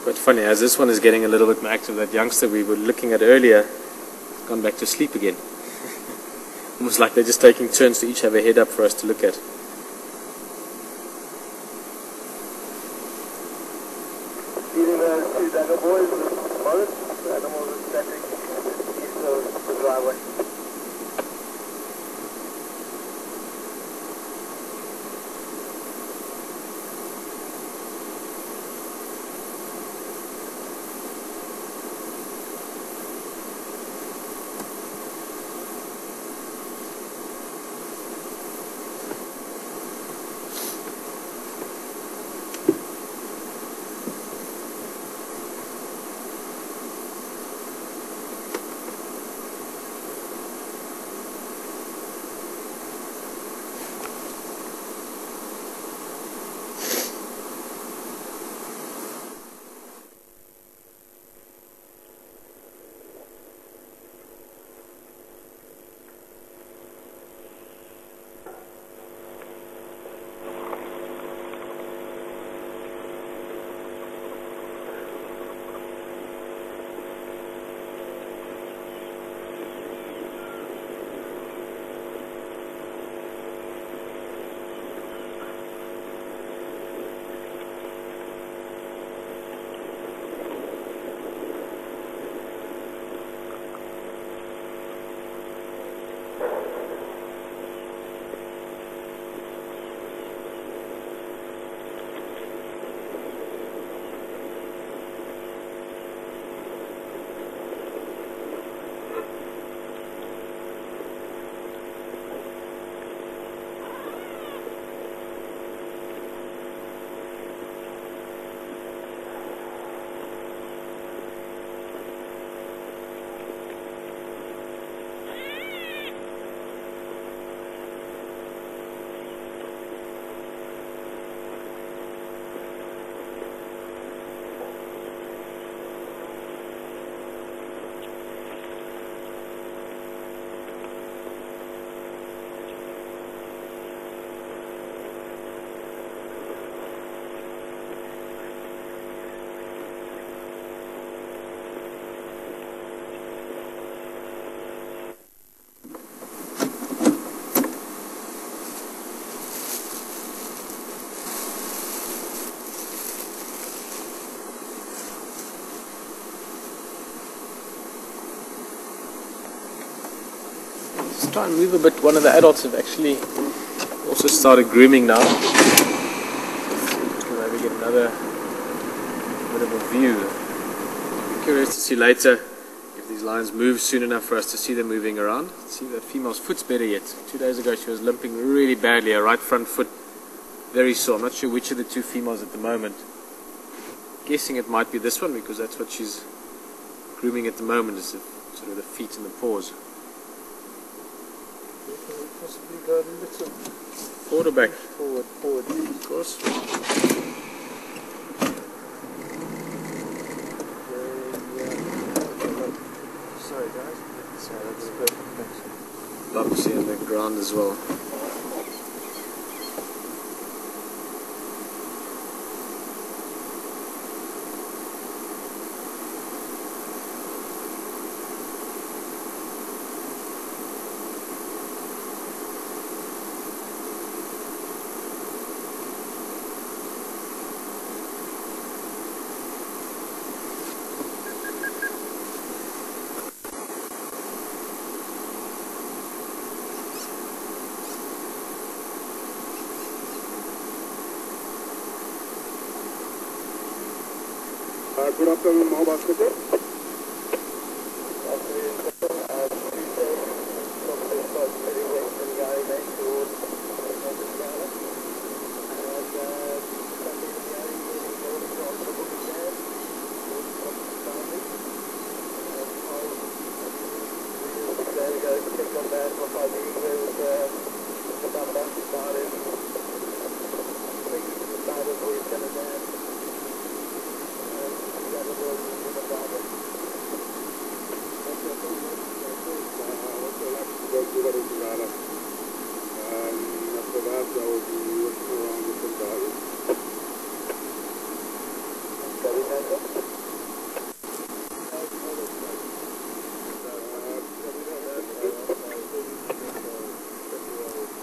Quite funny, as this one is getting a little bit more active, that youngster we were looking at earlier has gone back to sleep again. Almost like they're just taking turns to each have a head up for us to look at. Feeding the two dagger boys with bullets, the animals are static east of the driveway. Let's try and move a bit. One of the adults have actually also started grooming now. Let's maybe get another bit of a view. I'm curious to see later if these lions move soon enough for us to see them moving around. Let's see, the female's foot's better yet. 2 days ago she was limping really badly, her right front foot very sore. I'm not sure which of the two females at the moment. Guessing it might be this one because that's what she's grooming at the moment, is sort of the feet and the paws. Possibly go a little Forward or back? forward, Of course. Sorry guys. Sorry, that's perfect, thanks. Love to see on the ground as well. Good afternoon, Mahobasket.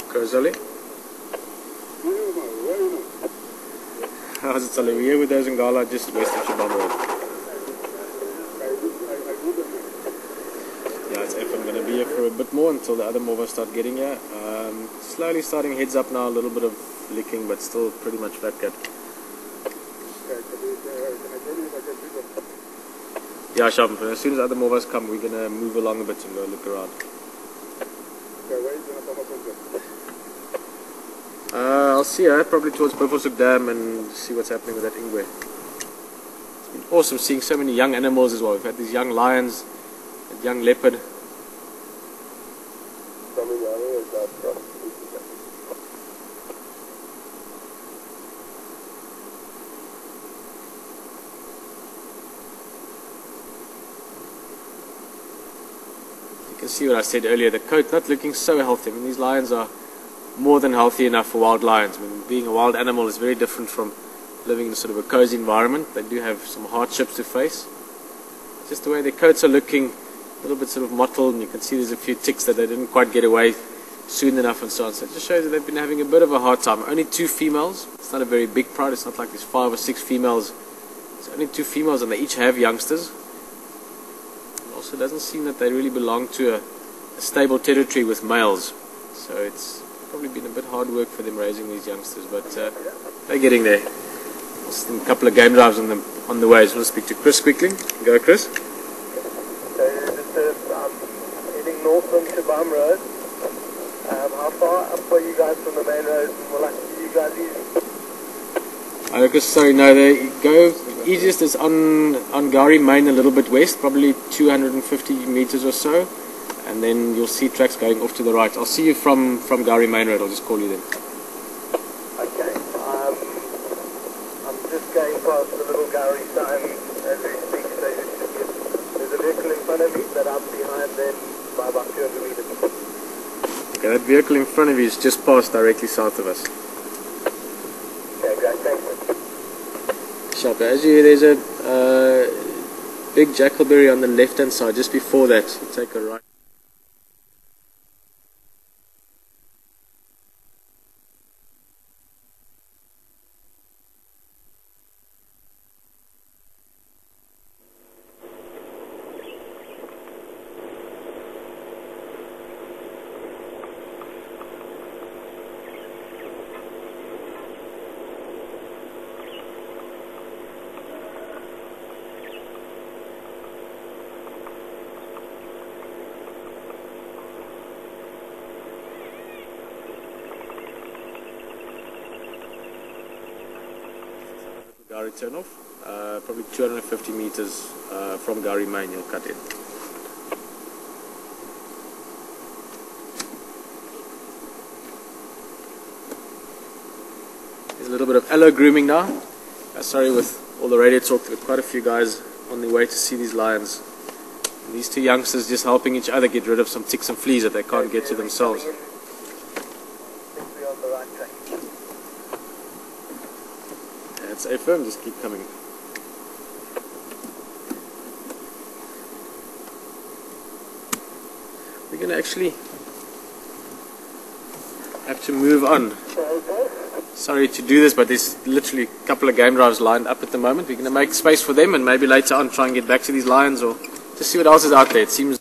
Kozoli? How's it, Sully? We're here with those Ngala just west of Shabam Road. Yeah, it's F. I'm going to be here for a bit more until the other movers start getting here. Slowly starting heads up now, a little bit of licking, but still pretty much fat cat. Yeah, sharp. As soon as other movers come, we're going to move along a bit and go look around. I'll see her probably towards Buffelshoek Dam and see what's happening with that ingwe. It's been awesome seeing so many young animals as well. We've had these young lions, a young leopard. You can see what I said earlier, the coat not looking so healthy. I mean, these lions are more than healthy enough for wild lions. I mean, being a wild animal is very different from living in sort of a cozy environment. They do have some hardships to face. Just the way their coats are looking, a little bit sort of mottled, and you can see there's a few ticks that they didn't quite get away soon enough and so on. So it just shows that they've been having a bit of a hard time. Only 2 females. It's not a very big pride. It's not like there's 5 or 6 females. It's only 2 females and they each have youngsters. It also doesn't seem that they really belong to a stable territory with males. So it's probably been a bit hard work for them raising these youngsters, but they're getting there. A couple of game drives on the way. I just want to speak to Chris quickly. Go, Chris. So just heading north from Shabam Road. How far up are you guys from the main road? Will I see you guys easy? Chris, sorry, no, they go easiest is on Gari Main a little bit west, probably 250 meters or so. And then you'll see tracks going off to the right. I'll see you from Gari Main Road. I'll just call you then. Okay. I'm just going past the little Gari sign as we speak. So there's a vehicle in front of me, but I'm behind them by about 200 meters. Okay, that vehicle in front of you is just passed directly south of us. Okay, great. Thanks. Sharp. As you hear, there's a big jackalberry on the left-hand side. Just before that, you take a right. Gari turn off, probably 250 meters from Gari Main, you'll cut in. There's a little bit of aloe grooming now. Sorry, with all the radio talk, there were quite a few guys on their way to see these lions. And these 2 youngsters just helping each other get rid of some ticks and fleas that they can't get to themselves. Stay firm, just keep coming. We're going to actually have to move on. Sorry to do this, but there's literally a couple of game drives lined up at the moment. We're going to make space for them and maybe later on try and get back to these lions or just see what else is out there. It seems